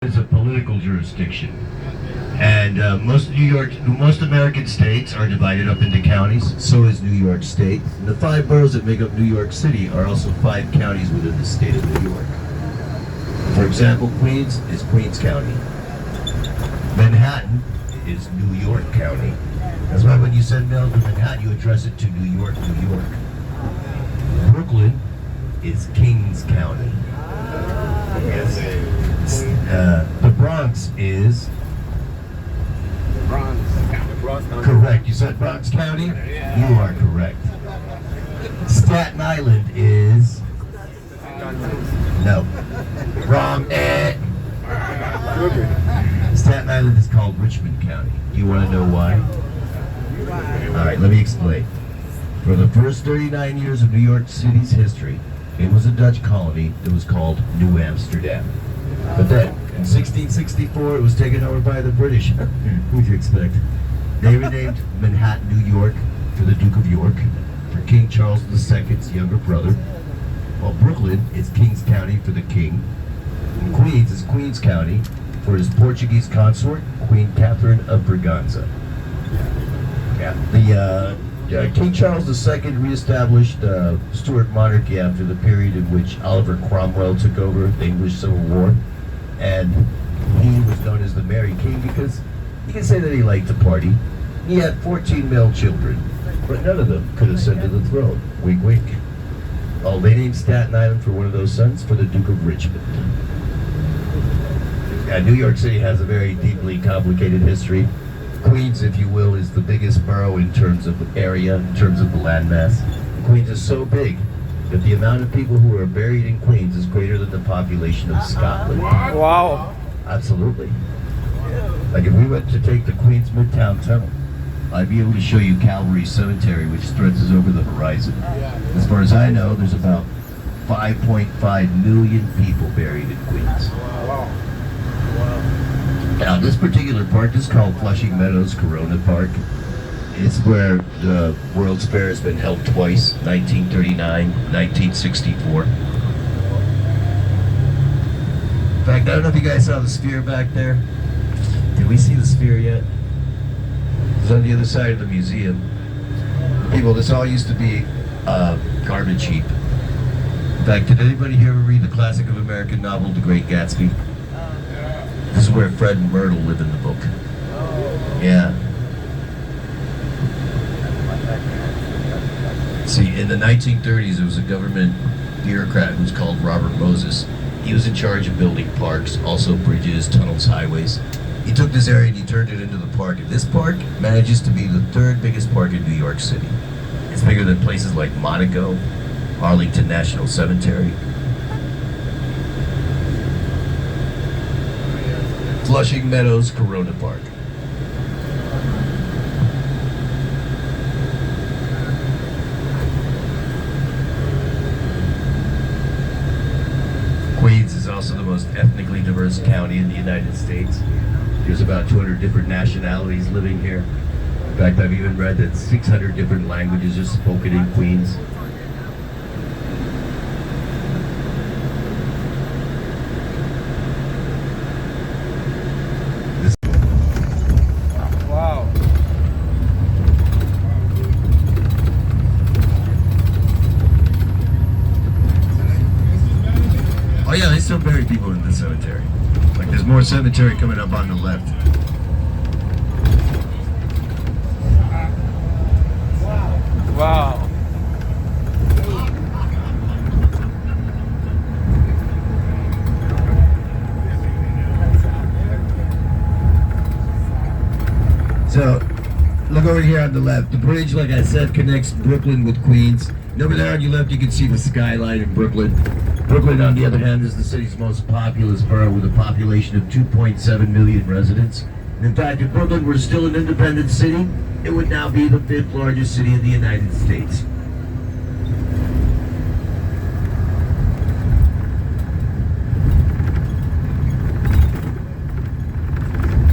It's a political jurisdiction, and most American states are divided up into counties. So is New York State. And the 5 boroughs that make up New York City are also 5 counties within the state of New York. For example, Queens is Queens County. Manhattan is New York County. That's why when you send mail to Manhattan, you address it to New York, New York. Brooklyn is Kings County. Yes. The Bronx is Bronx. correct. You said Bronx County? You are correct. Staten Island is no. Wrong. Staten Island is called Richmond County. You want to know why? All right, let me explain. For the first 39 years of New York City's history, it was a Dutch colony that was called New Amsterdam. But then, in 1664, it was taken over by the British. Who'd you expect? They renamed Manhattan, New York, for the Duke of York, for King Charles II's younger brother. While Brooklyn is Kings County for the king. And Queens is Queens County for his Portuguese consort, Queen Catherine of Braganza. Yeah. The King Charles II reestablished Stuart monarchy after the period in which Oliver Cromwell took over the English Civil War. And he was known as the Merry King because you can say that he liked to party. He had 14 male children, but none of them could ascend to the throne. Wink, wink. Oh, they named Staten Island for one of those sons for the Duke of Richmond. Yeah, New York City has a very deeply complicated history. Queens, if you will, is the biggest borough in terms of area, in terms of the landmass. Queens is so big that the amount of people who are buried in Queens is greater than the population of Scotland. Wow. Absolutely. Like if we went to take the Queens Midtown Tunnel, I'd be able to show you Calvary Cemetery, which stretches over the horizon. As far as I know, there's about 5.5 million people buried in Queens. Now, this particular park is called Flushing Meadows Corona Park. It's where the World's Fair has been held twice, 1939, 1964. In fact, I don't know if you guys saw the sphere back there. Did we see the sphere yet? It's on the other side of the museum. People, this all used to be a garbage heap. In fact, did anybody here ever read the classic of American novel, The Great Gatsby? This is where Fred and Myrtle live in the book. Yeah. See, in the 1930s, there was a government bureaucrat who was called Robert Moses. He was in charge of building parks, also bridges, tunnels, highways. He took this area and he turned it into the park. And this park manages to be the 3rd biggest park in New York City. It's bigger than places like Monaco, Arlington National Cemetery. Flushing Meadows Corona Park. Queens is also the most ethnically diverse county in the United States. There's about 200 different nationalities living here. In fact, I've even read that 600 different languages are spoken in Queens. Oh yeah, they still bury people in the cemetery. Like there's more cemetery coming up on the left. Wow. So, look over here on the left. The bridge, like I said, connects Brooklyn with Queens. And over there on your left, you can see the skyline in Brooklyn. Brooklyn, on the other hand, is the city's most populous borough with a population of 2.7 million residents. And in fact, if Brooklyn were still an independent city, it would now be the 5th largest city in the United States.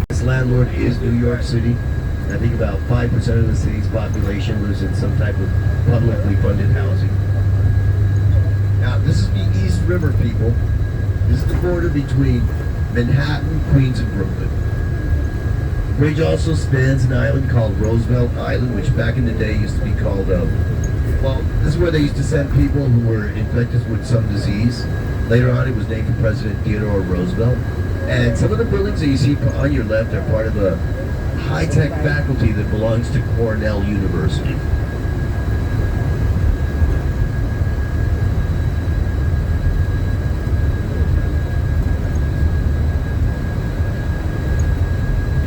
This landlord is New York City. I think about 5% of the city's population lives in some type of publicly funded housing. Now, this is the East River, people. This is the border between Manhattan, Queens, and Brooklyn. The bridge also spans an island called Roosevelt Island, which back in the day used to be called, well, this is where they used to send people who were infected with some disease. Later on, it was named for President Theodore Roosevelt. And some of the buildings that you see on your left are part of a high-tech faculty that belongs to Cornell University.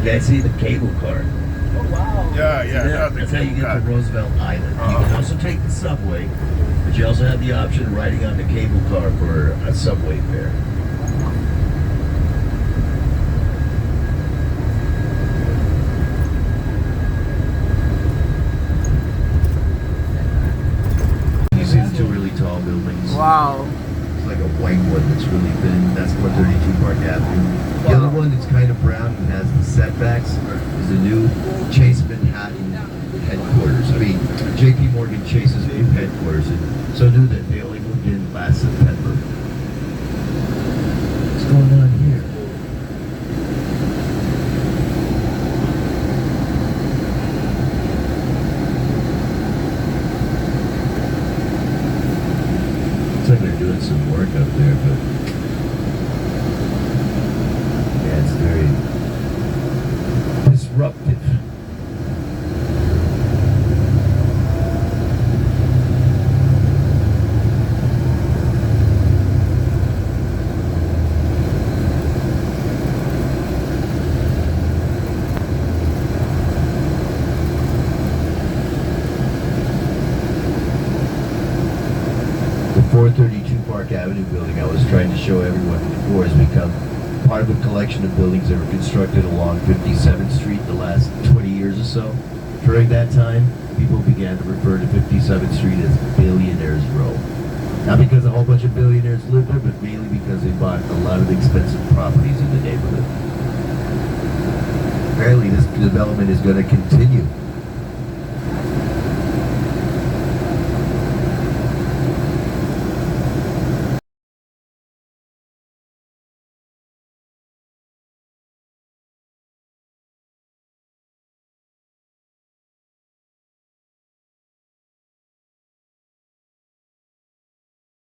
You guys see the cable car? Yeah, That's how you get to Roosevelt Island. You can also take the subway, but you also have the option of riding on the cable car for a subway fare. You see the two really tall buildings? Wow. It's like a white one that's really thin. That's 132 Park Avenue. The other one that's kind of brown and has the setbacks is the new Chase Manhattan headquarters. I mean, JP Morgan Chase's new headquarters. And so new that they only moved in last September. What's going on here? Looks like they're doing some work up there, but yeah, it's very disruptive. The 432 Park Avenue building I was trying to show everyone before has become part of a collection of buildings that were constructed along 57th Street the last 20 years or so. During that time, people began to refer to 57th Street as Billionaires Row. Not because a whole bunch of billionaires lived there, but mainly because they bought a lot of expensive properties in the neighborhood. Apparently this development is going to continue.